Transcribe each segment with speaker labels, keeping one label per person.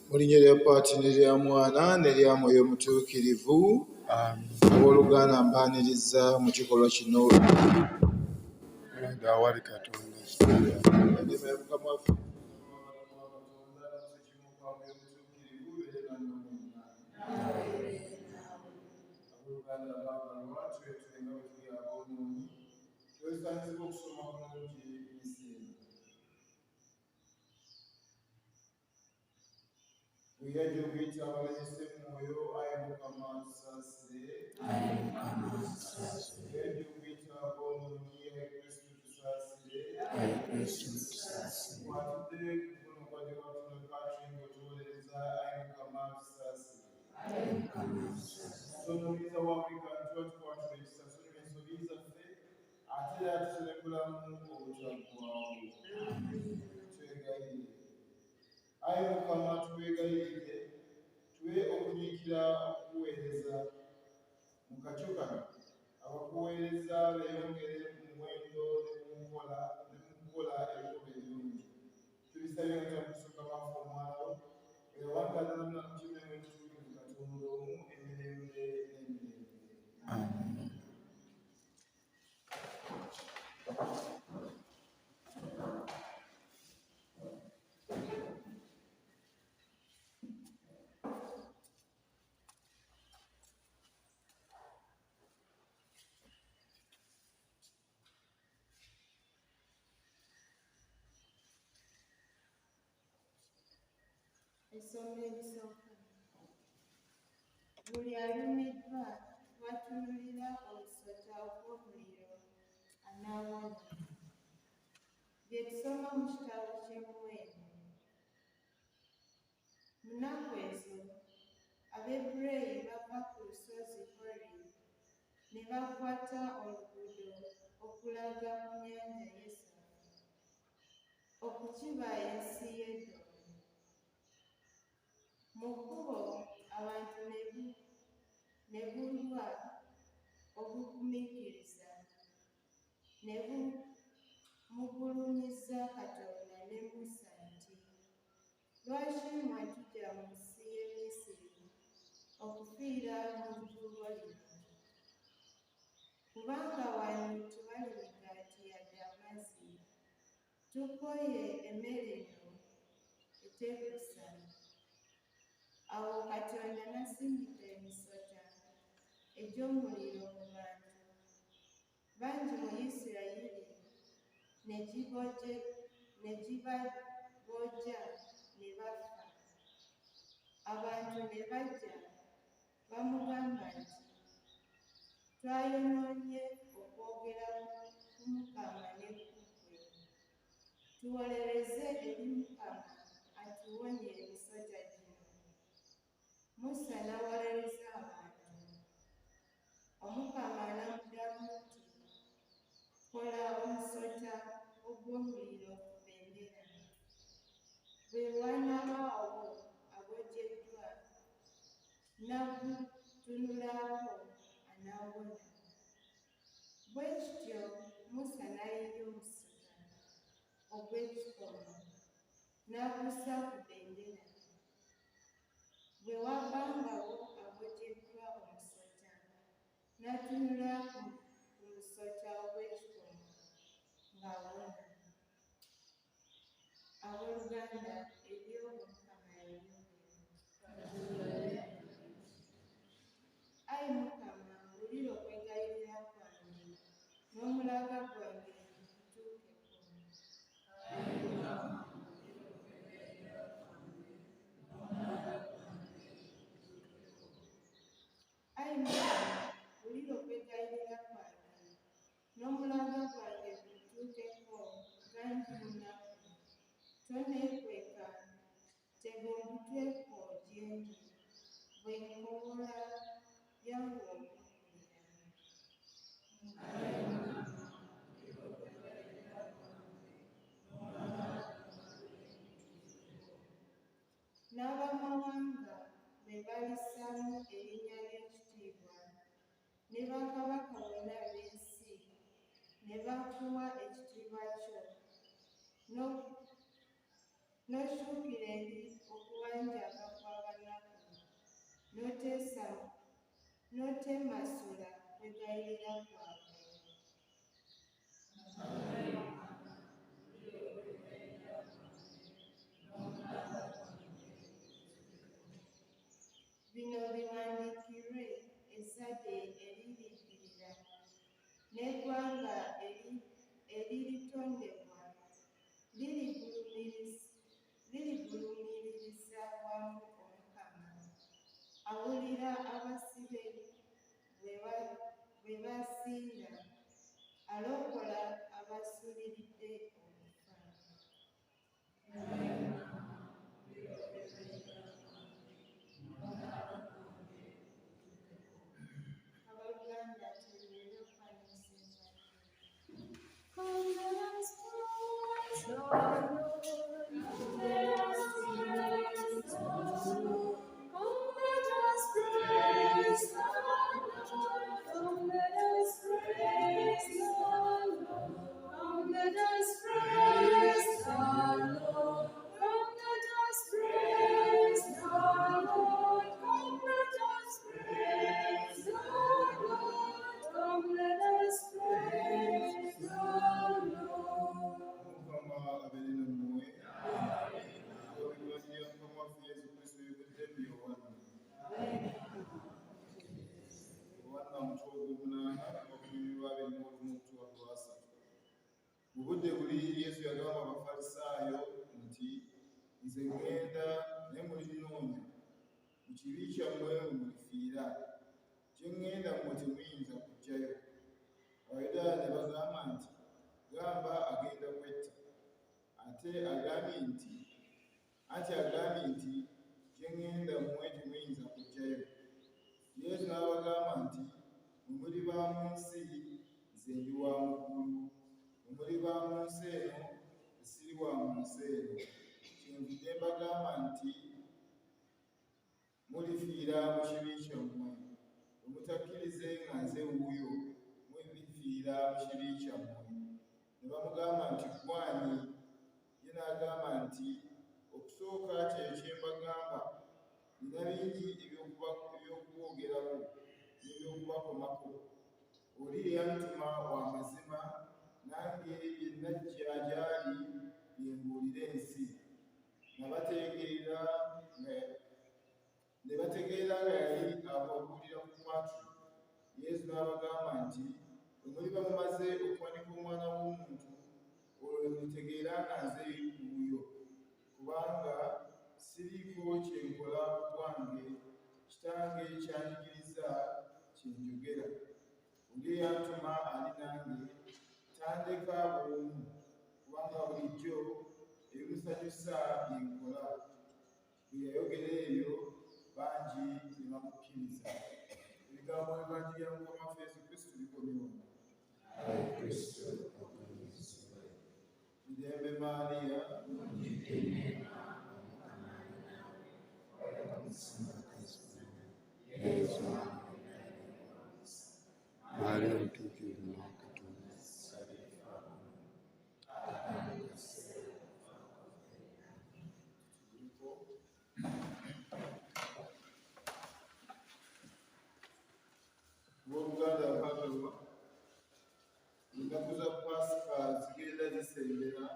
Speaker 1: Mu linnya lya Paati n'erya Mwana n'erya Mwoyo Omutuukirivu. Abooluganda mbaaniriza mu kikolwa kino.
Speaker 2: Awali Katonda.
Speaker 1: Yajja okuyita abalese mwoyo ayi Mukama tusaasire. Yajja okuyita aboonoonyi ayi Kristo tusaasire. Watudde ku mukwate waffe Patrick ng'otuwolereza ayi Mukama tusaasire. Sonomiza wa Afrika tuba tukwatula ekisa sonoma ensobi zaffe ate era tuselekulamu obutaggwaawo. Twegayirire. Ayi Mukama twegayirire tuwe okunyiikira okukuweereza mu kacyo kano. Abakuweereza beeyongere mu muwendo ne mu kukola ebikolwa ebirungi. Tubisabye nga twakusooka maafu omwana wo era wankalana mu kimu n'omutuukirivu Katonda omu emirembe n'emirembe. Amen.
Speaker 3: Essomo erisooka. Buli alumiddwa bw'atunuulira olusota ogw'omuliro anaawona. Bye tusoma mu kitabo ky'Omuwendo. Mu nnaku ezo Abaebuleeyi bava ku lusozi Hori ne bakwata oluguudo okulaga ku nnyanja y'Esafu okukiba ensi y'Edomu. Mu kkubo abantu ne bulwa obugumiikiriza ne mugulumiza Katonda ne Musa nti, lwaki mwatujja mu nsi y'e Misiri okufiira mu ddubo lino? Kubanga wano tewali migaati yadde amazzi, tukooye emmere eno eteekusa. Awo Katonda n'asindika emisota egy'omuliro mu bantu bangi mu Isirayiri ne gibabojja ne bafa. Abantu ne bajja bamugamba nti, twayonoonye okwogera ku Mukama ne ku ggwe. Tuwolereze eri Mukama atuwonye emisota gino. Musa n'awolereza abantu. Omukama n'amuddamu nti, kola omusota ogw'omuliro ku bbendera. Bwe wanaabaawo abojjeddwa, n'agutunulako anaawona. Bwe kityo Musa n'ayiga omusota ogw'ekikomo n'agussa ku bbendera. Bwe wabangawo abojjeddwa omusota, n'atunula ku musota ogw'ekikomo ng'awona. Abooluganda eby'Omukama ebyogerwa. Ayi Mukama, wulira okwegayirira kwange n'omulaga gwange gutuukeko. Ayi Mukama, wulira okwegayirira kwange n'omulaga gwange gutuukeko nga ndi munaku. Tonneekweka, tega omutwe gwo gye ndi, bwe nkoola yangu ompulira. N'abamawanga be balisaamu erinnya ly'ekitiibwa, ne bakabaka bonna b'ensi ne bakuwa ekitiibwa kyo, n'okyukira eri okuwanjaba n'otemasula kwegayirira kwabwe. Bino biwandiikirwe ezzadde eririddirira n'eggwanga eriritondebwa lirigulumiriza wamu Omukama, awulira abasibe bwe basinda, alokola abasuuliridde okufa. Abooluganda tuleero okwaniriza. Come let us praise the Lord. Come let us praise the Lord. Come let us praise the Lord. Come let us praise the Lord. Come let us praise the Lord. Come let us praise the Lord. Come let us praise the Lord. Come let us praise the Lord.
Speaker 1: Mukama abeere nammwe. Ebirungi bya Mukama waffe Yesu Kristo bivudde byowanna. Owanna omutwe ogw'omunaana okunyumirwa abiri mu olumu olwasatu. Mu budde buli Yesu yagamba Abafalisaayo nti, nze ŋŋenda naye mulinoonya, mu kibi kyammwe mwe mulifiira, gye ŋŋenda mmwe temuyinza kujjayo. Abayudaaya ne bagamba nti, gamba agenda kwetta. Ate agambye nti gye ŋŋenda mmwe temuyinza kujjayo. Yesu n'abagamba nti, mwe muli ba mu nsi, nze ndi wa mu ggulu. Mwe muli ba mu nsi eno, siri wa mu nsi eno. Kyenvudde mbagamba nti mulifiira mu kibi kyammwe. Bwe mutakkirize nga nze wuuyo, mulifiira mu kibi kyammwe. Ne bamugamba nti, gw'ani? Ye n'agamba nti, okusooka kye mbagamba, nina bingi eby'okuboogerako n'eby'okubakomako. Oli eyantuma wa mazima, nange bye najja gy'ali bye mbuulira ensi. Ne bategeera nga yali ababuulira ku Patro. Yesu n'abagamba nti, bwe muliba mumaze okuwanika Omwana w'Omuntu, olwo lwe mulitegeera nga nze wuuyo, kubanga siriiko kye nkola ku bwange, Kitange ky'anjigiriza kye njogera. Oli eyantuma ali nange, tandeka bw'omu, kubanga bulijjo ebimusanyusa bye nkola. Bwe yayogera ebyo, bangi ne bamukkiriza. Ebigambo by'Evanjiri ya Mukama waffe Yesu Kristo bikomye wano. Mirembe Maariya,
Speaker 2: Maariya omutuukirivu wa Katonda,
Speaker 1: Abooluganda abaagalwa, ennaku za Paasika zigenda zisembera.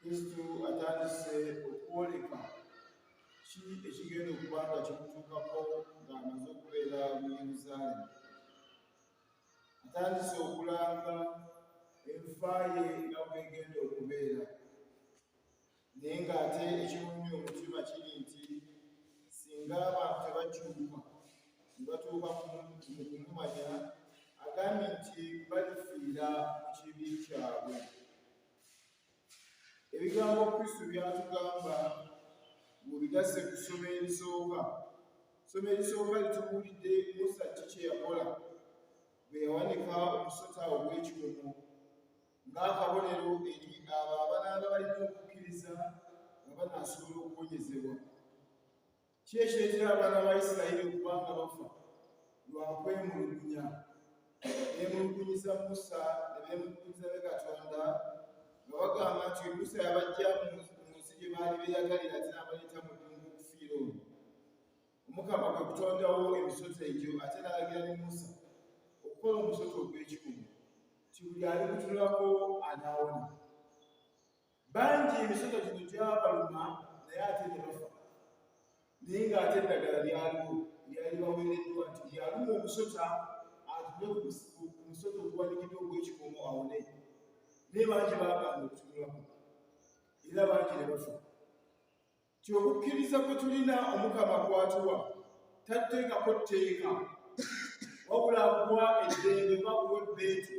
Speaker 1: Kristo atandise okwoleka ki ekigenda okuba nga kimutuukako ng'amaze okubeera mu Yerusaalemi. Atandise okulanga enfa ye nga bw'egenda okubeera. Naye ng'ate ekirumya omutima kiri nti singa abantu tebakyuka ne batuuka mu kumumanya, agambye nti balifiira mu kibi kyabwe. Ebigambo Kristo by'atugamba bw'obigasse ku ssomo erisooka. Ssomo erisooka litubuulidde Musa kye yakola bwe yawanika omusota ogw'ekiwemo ng'akabonero eri abo abanaaba balina okukkiriza nga banaasobola okuwonyezebwa. Ki ekyetera abaana ba Isirayiri okuba nga bafa? Lwa kwemulugunya. Beemulugunyiza Musa ne beemulugunyiza ne Katonda nga bagamba nti Musa yabaggya mu nsi gye baali beeyagalira ate n'abaleeta mu ddungu okufiira omwo. Omukama kwe kutondawo emisoto egyo ate n'alagira ne Musa okukola omusoto ogw'ekikumu ti buli aligutunulako anaawona. Bangi emisoto gino gyabaluma naye ate ne bafa. Naye ng'ate eddagala lyaliwo lyali baweereddwa nti lyaluma omusota atunule ku musoto oguwanikiddwa ogw'ekikumu awone. Naye bangi baagaana okutunulako era bangi ne bafa. Ti okukkiriza kwe tulina Omukama kwatuwa tateekako tteeka wabula akuwa eddembe bakuwa ebbeetu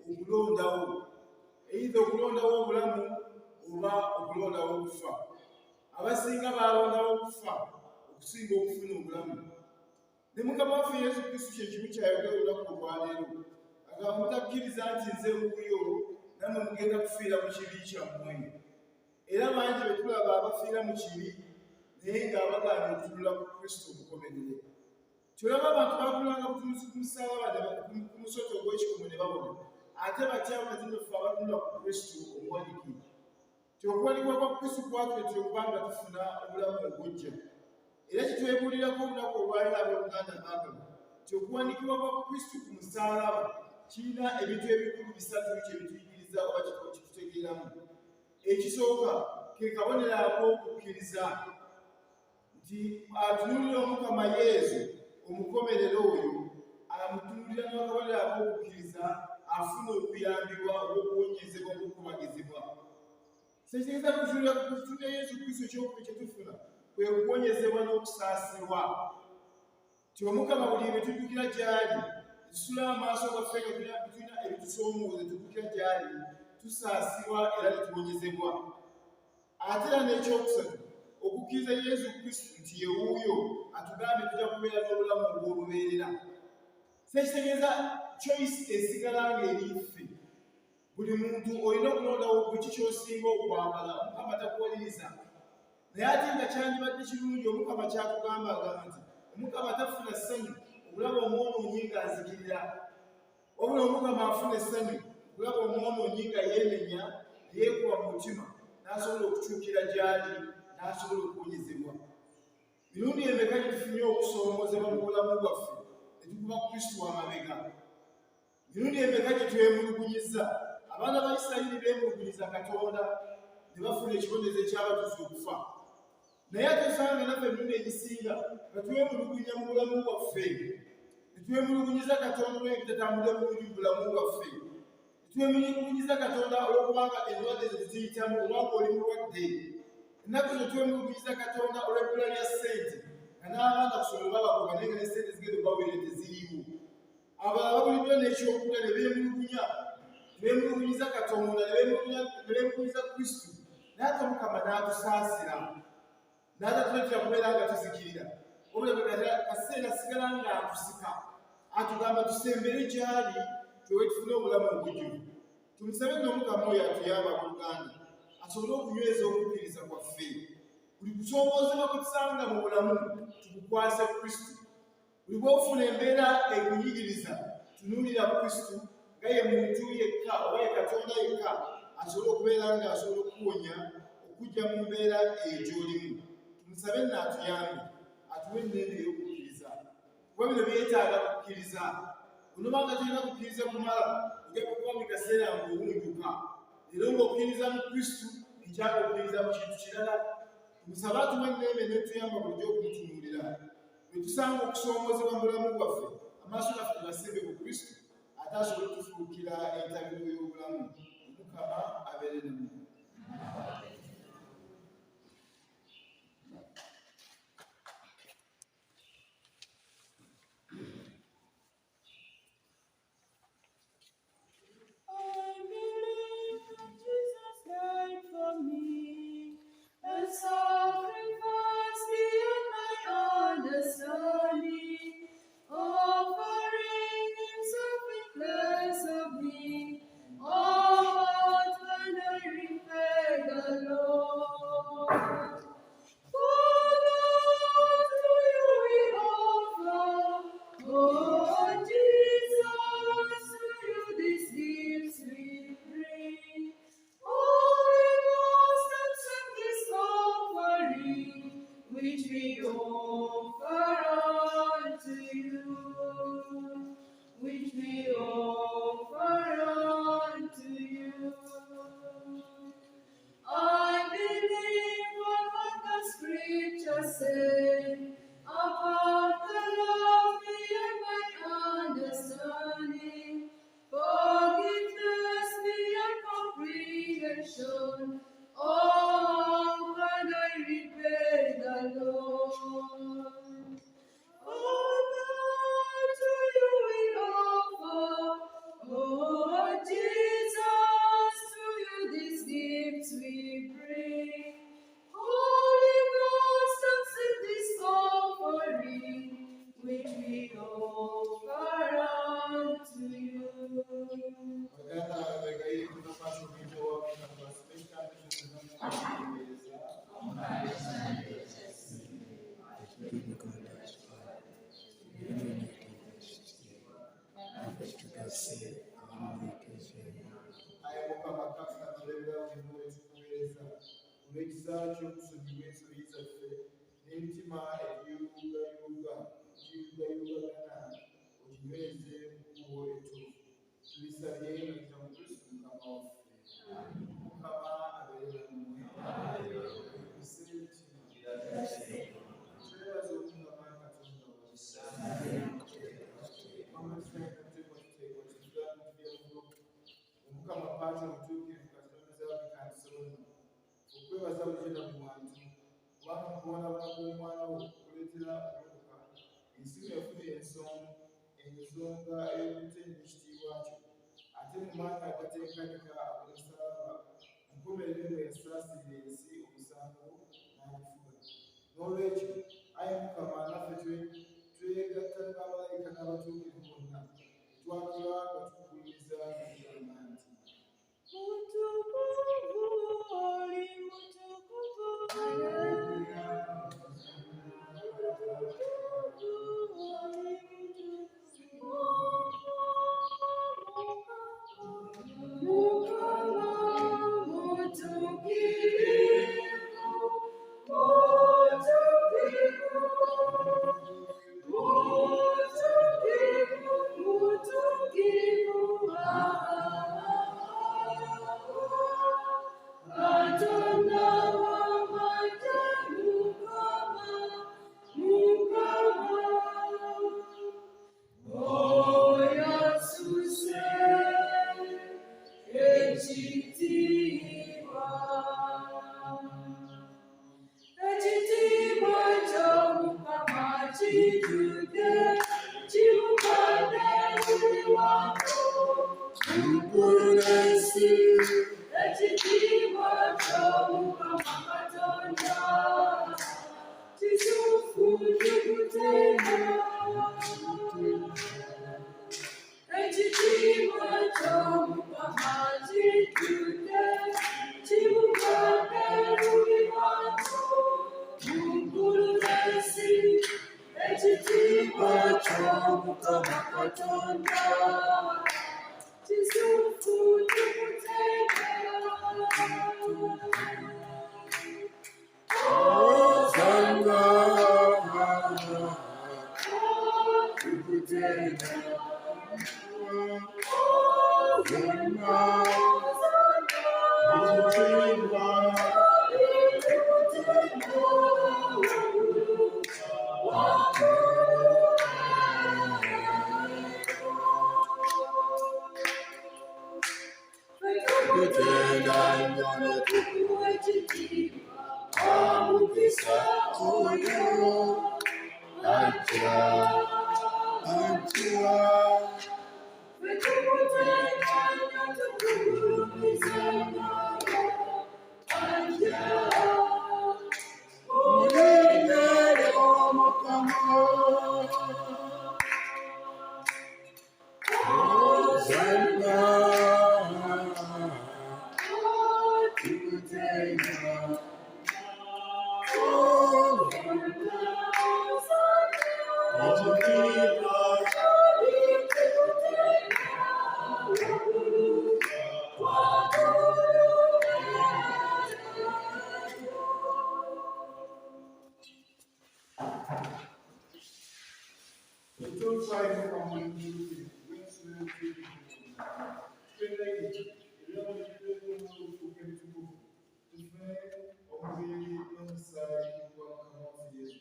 Speaker 1: okulondawo, eitha okulondawo obulamu oba okulondawo okufa. Abasinga balondawo okufa okusinga okufuna obulamu. Ne Mukama waffe Yesu Kristo kyekimu kyayogera olunaku olwaleero agamba mutakkiriza nti nze wuuyo nammwe mugenda kufiira mu kibi kyammwe. Era bangi be tulaba abafiira mu kibi naye ng'abagaana okutunula ku Kristo omukomerere. Tulaba abantu batunulanga butunuzi ku musaalaba ku musoto ogw'ekikumu ne babona, ate batya abazino ffe abatunula ku Kristo omuwanikire. Ti okuwanikibwa kwa Kristo kwatuletera okubanga tufuna obulamu obujja. Era kitwebuulirako olunaku olwaleero abooluganda baagala ti okuwanikibwa kwa Kristo ku musaalaba kirina ebintu ebikulu bisatu kye bituyigiriza oba kitutegeeramu. Ekisooka ke kabonero ak'okukkiriza nti atunulira Omukama Yesu omukomerero oyo amutunulira n'akabonero ak'okukkiriza afuna okuyambibwa olw'okuwonyezebwa olw'okubagizibwa. Sekitegeeza kutunulira Yesu Kristo ekyokubiri kye tufuna kwe kuwonyezebwa n'okusaasirwa. Ti Omukama buli bwe tujjukira gy'ali tusula amaaso gaffe nga tulina ebitusoomooza tujjukira gy'ali tusaasirwa era ne tuwonyezebwa. Ate era n'ekyokusatu okukkiriza Yesu Kristo nti ye wuuyo atugambye tujja kubeera n'obulamu obw'olubeerera. Sekitegeeza choice esigala ng'eri ffe. Buli muntu olina okulondawo buli ky'osinga okwagala. Omukama takuwaliriza. Naye ate nga kyandibadde kirungi Omukama kyatugamba agamba nti Omukama tafuna ssanyu okulaba omwonoonyi ng'azikirira, wabula Omukama afuna essanyu okulaba omwonoonyi nga yeenenya yeekuba mu mutima n'asobola okukyukira gy'ali n'asobola okuwonyezebwa. Mirundi emeka gye tufunye okusoomoozebwa mu bulamu bwaffe ne tukuba Kristo amabega? Mirundi emeka gye twemulugunyiza? Abaana ba Isirayiri beemulugunyiza Katonda ne bafuna ekibonerezo ekyabatuusa okufa. Naye ate osanga naffe emirundi egisinga nga twemulugunya mu bulamu bwaffe, ne twemulugunyiza Katonda olw'ebitatambula bulungi mu bulamu bwaffe, ne twemulugunyiza Katonda olw'okubanga endwadde ze zituyitamu obanga oli mulwadde. Ennaku zo twemulugunyiza Katonda olw'ebbula lya ssente nga n'abaana kusoma babagoba naye nga ne ssente zigenda obaweerera teziriiwo. Abalala babuliddwa n'ekyokulya ne beemulugunya, ne beemulugunyiza Katonda ne beemulugunyiza Kristo. Naye ate Omukama n'atusaasira n'atatuleetera kubeera nga tuzikirira, wabula bwe kaseera asigala ng'atusika atugamba tusembere gy'ali twewe tufune obulamu obujjuvu. Tumusabe nno Omukama oyo atuyamba abooluganda asobole okunyweza okukkiriza kwaffe. Buli kusoomoozebwa kwe tusanga mu bulamu tukukwase Kristo. Buli bw'ofuna embeera ekunyigiriza tunuulira Kristo nga ye muntu yekka oba ye Katonda yekka asobole okubeera ng'asobola okukuwonya okujja mu mbeera eyo gy'olimu. Tumusabe nno atuyambe atuwe enneene ey'okukkiriza. Kuba bino byetaaga kukkiriza. Onobanga tulina kukkiriza kumala ojja kukuba mu kaseera ng'owunjuka. Era ng'okkiriza mu Kristo ekyanga okukkiriza mu kintu kirala. Tumusabe atuwe enneene n'etuyamba bulijjo okumutunuulira. Bwe tusanga okusoomoozebwa mu bulamu bwaffe amaaso gaffe tugasimbe ku Kristo ate asobole okutufuukira entabiro y'obulamu. Omukama abeere nammwe.
Speaker 3: Which we offer say, apart the love beyond my understanding, forgiveness beyond comprehension. Oh, can I repay the Lord? Oh, God, to you we offer. Oh, Jesus, to you these gifts we bring. Holy Ghost, accept this offering, which we offer unto you.
Speaker 1: Olw'ekisa ky'okusonyiyibwa ensobi zaffe n'emitima egiyugayugagana okinyweze mu kkubo ettuufu. Tubisabye nga tutya mu Kristo Mukama waffe. Mukama abeere nammwe. Muyingize emitima. Twebaze Omukama Katonda waffe. Mukama tusaanira kuteekwa kitugamba tubyavudde Omukama paati omutuukirivu Katonda z'abikandisibona. Okwebaza bugenda mu bantu kubanga kubona bw'omwana wo kuleetera okulokoka. Ensi yafunye ensonga ey'obutemu n'ekitiibwa kyo, ate mu maanyi agateekanika ag'omusaalaba enkomerero bwe yasaasirira ensi omusango n'agifuga. Noolwekyo ayi Mukama naffe twegatta n'abalayika n'abatuukirivu bonna twakula nga tukukuliriza tugamba nti mutukuvu oli mutukuvu. Haleluya. Mutukuvu oli mutukuvu. Mukama mutuukirivu, mutuukirivu. Katonda w'amagye Mukama, oyo asuse ekitiibwa. Ekitiibwa ky'Omukama kijjudde, kimukadde buli wamu mu ggulu n'ensi. Ekitiibwa ky'Omukama Katonda kituufu tukutenga. Ekitiibwa ky'Omukama kijjudde, kimukadde buli wantu mu ggulu n'ensi. Ekitiibwa ky'Omukama Katonda kituufu tukutenga. Hosanna, tukutenga. Tufe omubiri n'omusaayi gwa Mukama waffe Yesu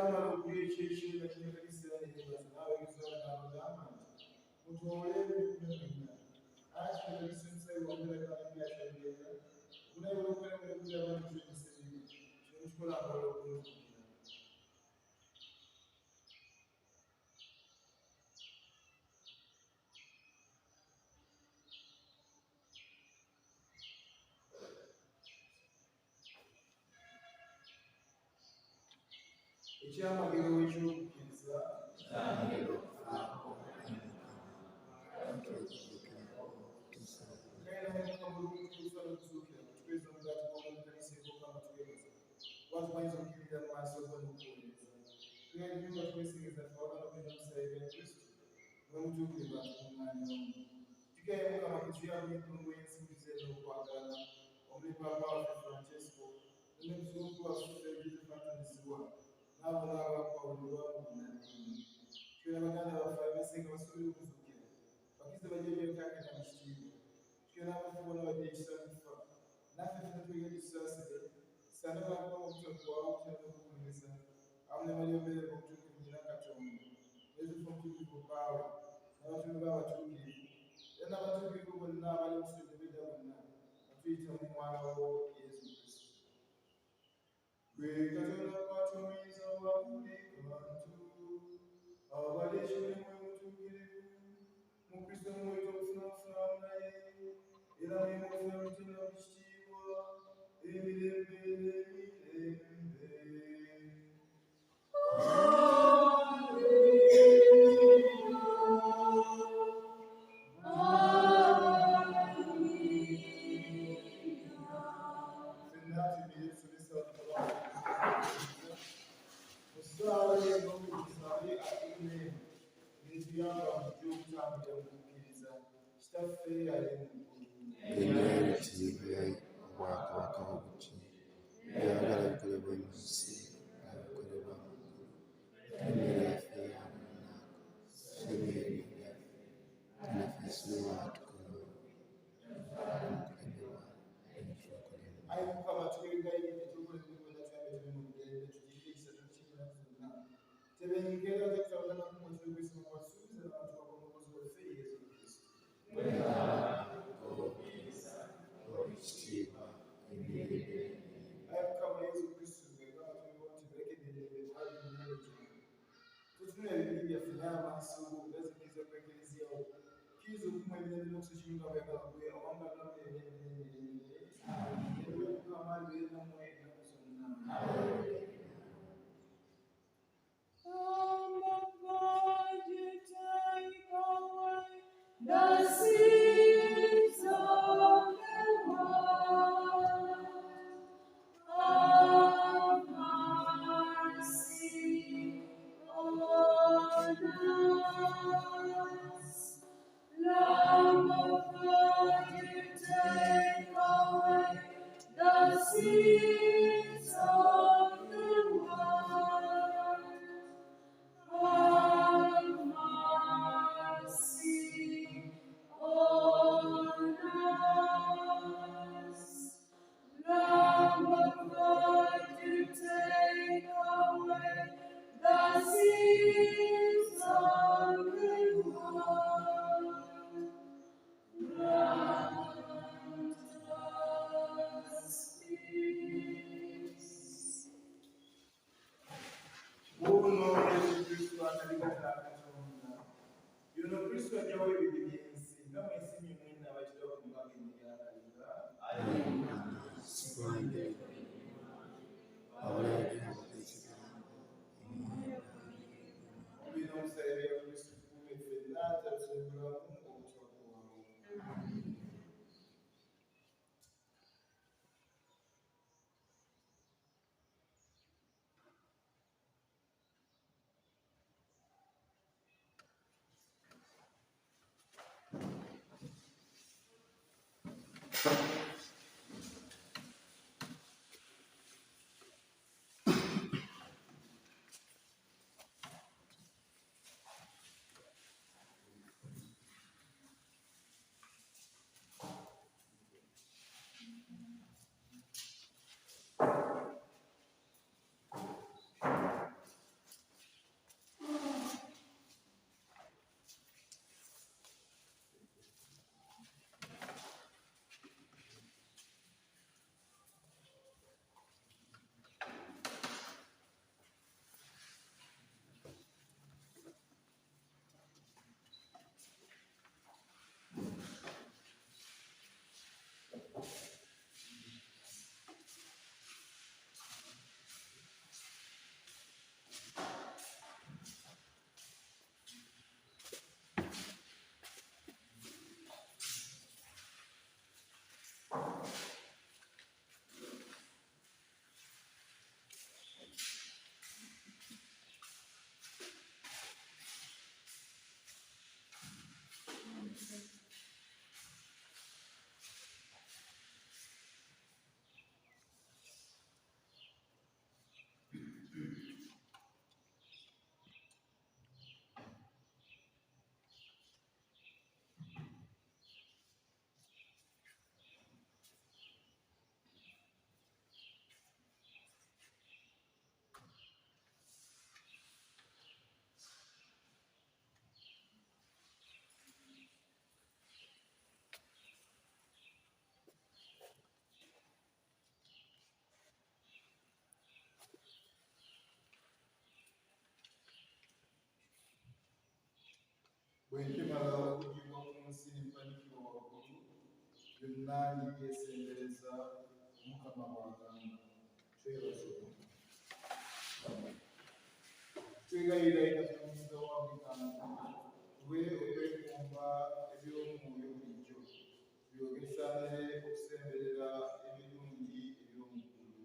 Speaker 1: namara okuyekyekyera kinekalisirani nawe gizana nabagamba nti mutwole ebikumenya ati kalisinsa iwongera kandi byashagerera unaye olokole mulekuja abantu kyekisebiri kyekikola akola okunzukira ekyamagero w'ekyokukiriza watumanyiza okukirira mu maaso go n'okuwuliriza tuyalimba twesigeza twagala okugenda omusaiba ya kristo n'omutuukirivu atukuŋŋaanya omu tugaye mukama kuziyamu ensimbi ze n'okwagala omuli paapa waffe francesco n'omusuuku waffe frederifantanisibwa n'abo n'abakwawulirwa mu bunnaddiini twera baganda baffe abasenga basobole okuzuukira bakize bajja byekakena mu kitiibwa twera abafu bona bajja ekisa kufa naffe fena twege tusaasire sana abantu okutokwawo okutera okukuliriza awamu ne balyoberera obutuukirivu nyina katonda nezifa omutuukirivu paawe n'abatume b'abatuukirivu era n'abatuukirivu bonna abali okusojebedda bonna batuyita mu mwana wo yesu kristo gwe katonda kwatomuyinza wa buli bantu abali ekirimu omutuukirivu mu kristo mumwita okufunafunamu naye era muyimufuna mutenda mu kitiibwa emirembe n'emirembe.
Speaker 2: Obwakabaka obuki byagala bikolebwa mu nsi abikolebwa mu ggulu emmere yaffe eya buli lunaku tusoberere ebyaffe tunafisibwa tukola okulemebwa ebitukolera
Speaker 1: ayi mukama twegayirira tukolebwa twambe tuli mu ddembe tugirire ekisa tukinyinaku zonna tebenyigera zekitabagana kumwekirogesa mukwasuubiza n'abantu bakomukozi waffe yesu kristo
Speaker 2: ekitiibwa emirembe
Speaker 1: ayi mukama yesu kristo ngegamba tuliwo nti berekedde twalimirembe gyonna tutuna ebibiri byaffe n'amaaso go gazikiriza kwekiriziyawo kiriza okuma emirembe n'okusa nga bweyagala gwe awanga namu emirembe mukama abeere nammwe ennaku zonna.
Speaker 3: The seeds of the world, have mercy on us. Lamb of God, you take away the sins of the world. Have mercy on us. Lamb of God, you take away the sins of the world. Grant us peace.
Speaker 1: Uno Yesu Kristo akaligata akatonda yuno Kristo ajjawo ebibyo by'ensi nga mwesimye mwena abakira ku mbaga emiryakaliza
Speaker 2: sibwange abalabira bakwesigama
Speaker 1: obulina omusale bya Kristo tukuume ffenna tatusengulamu obutwakuwamu. bwe nkimala okugibwa ku nsi mpanikibwa waggulu, byonna ndibyesembereza Mukama bw'agamba. Twebaze. Twegayirira Katonda wa buli kantu, tube okwekumba eby'omwoyo bulijjo, byogesanire okusemberera ebirungi eby'omu ggulu.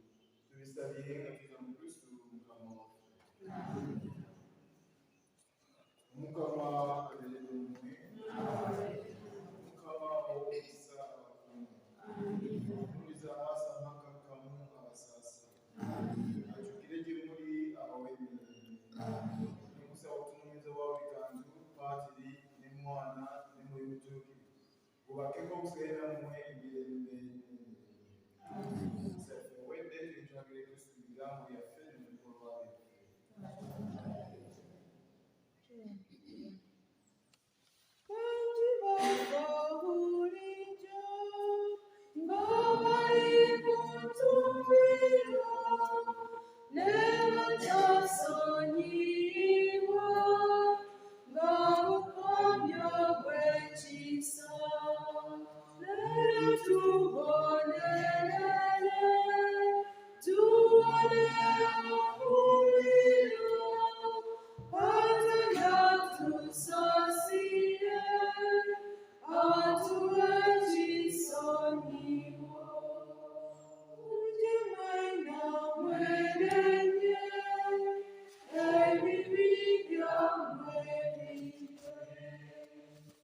Speaker 1: Tubisabye nga tuza mu Kristo Mukama waffe. Mukama abeere nammwe. Mukama ow'omukisa abakuume. Atunuulize amaaso amakakkamu abasaasa. Ajjukire gye muli abawa emirembe. Musa otunuulize wa buli kantu, Paatiri ne Mwana ne Mwoyo Mutuukirivu. Bubakkeko obuseera mmwe emirembe n'emirembe. Wedde twetwagire Kristo ebigambo byaffe.